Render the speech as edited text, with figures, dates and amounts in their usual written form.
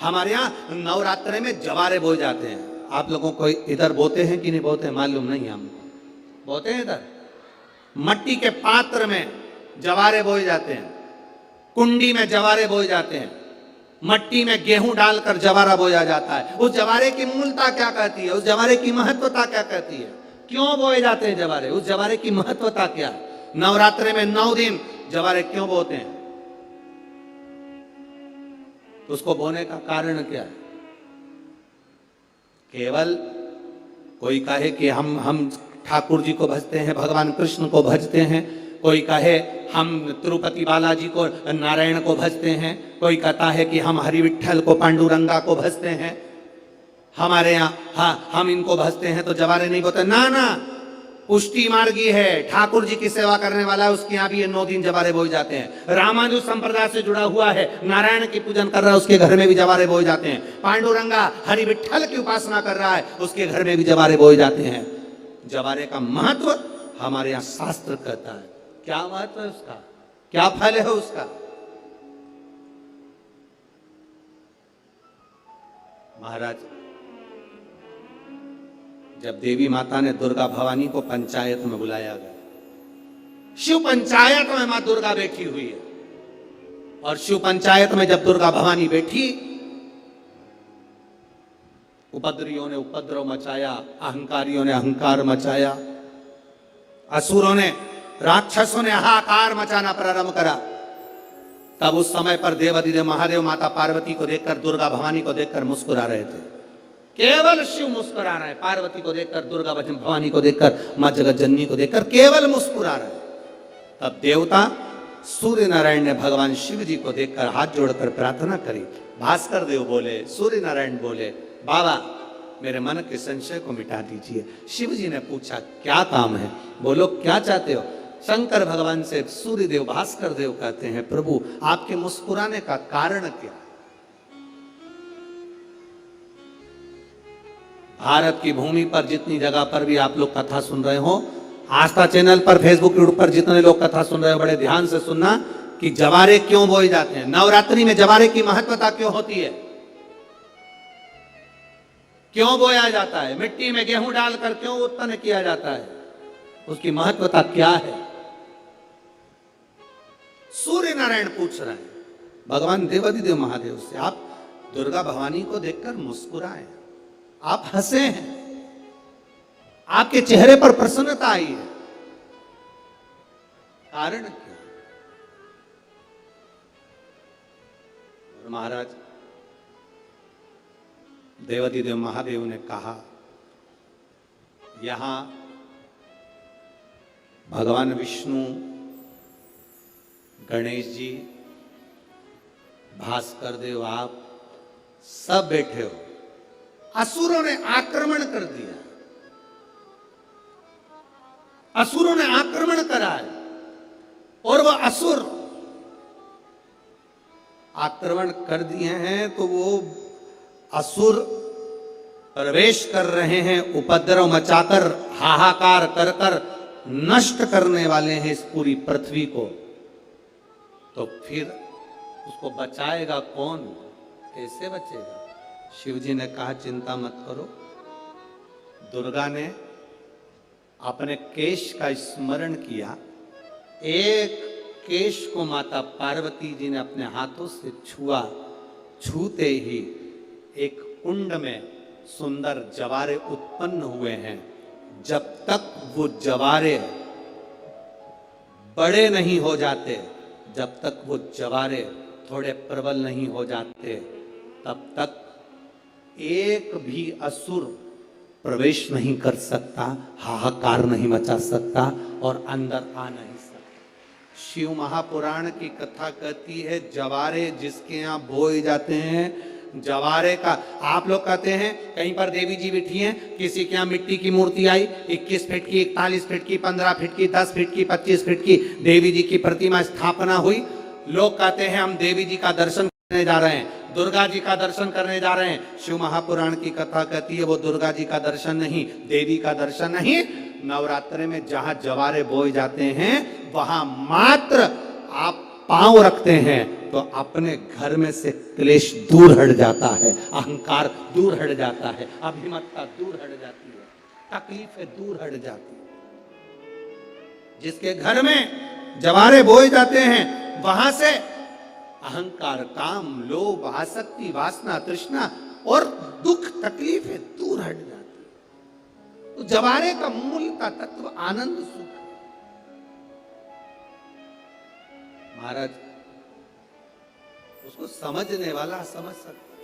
हमारे यहाँ नवरात्रे में जवारे बोए जाते हैं। आप लोगों को इधर बोते हैं कि नहीं बोते मालूम नहीं, हम बोते हैं इधर। मट्टी के पात्र में जवारे बोए जाते हैं, कुंडी में जवारे बोए जाते हैं, मट्टी में गेहूं डालकर जवारा बोया जाता है। उस जवारे की मूलता क्या कहती है, उस जवारे की महत्वता क्या कहती है, क्यों बोए जाते हैं जवारे, उस जवारे की महत्वता क्या है? नवरात्रे में 9 दिन जवारे क्यों बोते हैं, उसको बोने का कारण क्या है? केवल कोई कहे कि हम ठाकुर जी को भजते हैं, भगवान कृष्ण को भजते हैं, कोई कहे हम तिरुपति बालाजी को, नारायण को भजते हैं, कोई कहता है कि हम हरि विठल को, पांडुरंगा को भजते हैं, हमारे यहाँ हम इनको भजते हैं तो जवारे नहीं बोते। ना ना, पुष्टि मार्गी है, ठाकुर जी की सेवा करने वाला है, उसके यहाँ भी ये 9 दिन जवारे बोए जाते हैं। रामानुज संप्रदाय से जुड़ा हुआ है, नारायण की पूजन कर रहा है, उसके घर में भी जवारे बोए जाते हैं। पांडुरंगा हरि विठल की उपासना कर रहा है, उसके घर में भी जवारे बोए जाते हैं। जवारे का महत्व हमारे यहाँ शास्त्र कहता है। क्या महत्व है उसका, क्या फल है उसका? महाराज, जब देवी माता ने दुर्गा भवानी को पंचायत में बुलाया गया, शिव पंचायत में मां दुर्गा बैठी हुई है, और शिव पंचायत में जब दुर्गा भवानी बैठी, उपद्रवियों ने उपद्रव मचाया, अहंकारियों ने अहंकार मचाया, असुरों ने, राक्षसों ने हाहाकार मचाना प्रारंभ करा। तब उस समय पर देवाधिदेव महादेव माता पार्वती को देखकर, दुर्गा भवानी को देखकर मुस्कुरा रहे थे। केवल शिव मुस्कुरा रहे हैं, पार्वती को देखकर, दुर्गा भवानी को देखकर, मां जगत जननी को देखकर केवल मुस्कुरा रहे हैं। तब देवता सूर्य नारायण ने भगवान शिव जी को देखकर हाथ जोड़कर प्रार्थना करी। भास्कर देव बोले, सूर्य नारायण बोले, बाबा मेरे मन के संशय को मिटा दीजिए। शिव जी ने पूछा क्या काम है, बोलो क्या चाहते हो? शंकर भगवान से सूर्य देव, भास्कर देव कहते हैं, प्रभु आपके मुस्कुराने का कारण क्या है? भारत की भूमि पर जितनी जगह पर भी आप लोग कथा सुन रहे हो, आस्था चैनल पर, फेसबुक यूट्यूब पर जितने लोग कथा सुन रहे हो, बड़े ध्यान से सुनना कि जवारे क्यों बोए जाते हैं, नवरात्रि में जवारे की महत्वता क्यों होती है, क्यों बोया जाता है, मिट्टी में गेहूं डालकर क्यों उत्पन्न किया जाता है, उसकी महत्वता क्या है? सूर्य नारायण पूछ रहे हैं भगवान देवाधिदेव महादेव से, आप दुर्गा भवानी को देखकर मुस्कुराए, आप हंसे हैं, आपके चेहरे पर प्रसन्नता आई है, कारण क्या? और महाराज देवाधिदेव महादेव ने कहा, यहां भगवान विष्णु, गणेश जी, भास्कर देव, आप सब बैठे हो। असुरों ने आक्रमण कर दिया, असुरों ने आक्रमण करा है, और वह असुर आक्रमण कर दिए हैं तो वो असुर प्रवेश कर रहे हैं, उपद्रव मचाकर, हाहाकार कर कर नष्ट करने वाले हैं इस पूरी पृथ्वी को। तो फिर उसको बचाएगा कौन, कैसे बचेगा? शिव जी ने कहा चिंता मत करो। दुर्गा ने अपने केश का स्मरण किया, एक केश को माता पार्वती जी ने अपने हाथों से छुआ, छूते ही एक कुंड में सुंदर जवारे उत्पन्न हुए हैं। जब तक वो जवारे बड़े नहीं हो जाते, जब तक वो जवारे थोड़े प्रबल नहीं हो जाते, तब तक एक भी असुर प्रवेश नहीं कर सकता, हाहाकार नहीं मचा सकता और अंदर आ नहीं सकता। शिव महापुराण की कथा कहती है, जवारे जिसके यहाँ बोए जाते हैं, जवारे का, आप लोग कहते हैं कहीं पर देवी जी बैठी हैं, किसी के यहाँ मिट्टी की मूर्ति आई, 21 फीट की, 41 फीट की, 15 फीट की, 10 फीट की, 25 फीट की देवी जी की प्रतिमा स्थापना हुई। लोग कहते हैं हम देवी जी का दर्शन करने जा रहे हैं, दुर्गा जी का दर्शन करने जा रहे हैं। शिव महापुराण की कथा कहती है वो दुर्गा जी का दर्शन नहीं, देवी का दर्शन नहीं, नवरात्रे में जहां जवारे बोए जाते हैं वहां मात्र आप पांव रखते हैं तो अपने घर में से क्लेश दूर हट जाता है, अहंकार दूर हट जाता है, अभिमतता दूर हट जाती है, तकलीफें दूर हट जाती है। जिसके घर में जवारे बोए जाते हैं वहां से अहंकार, काम, लोभ, आसक्ति, वासना, तृष्णा और दुख, तकलीफें दूर हट जाती है। तो जवारे का मूल का तत्व आनंद, सुख। महाराज उसको समझने वाला समझ सकता है।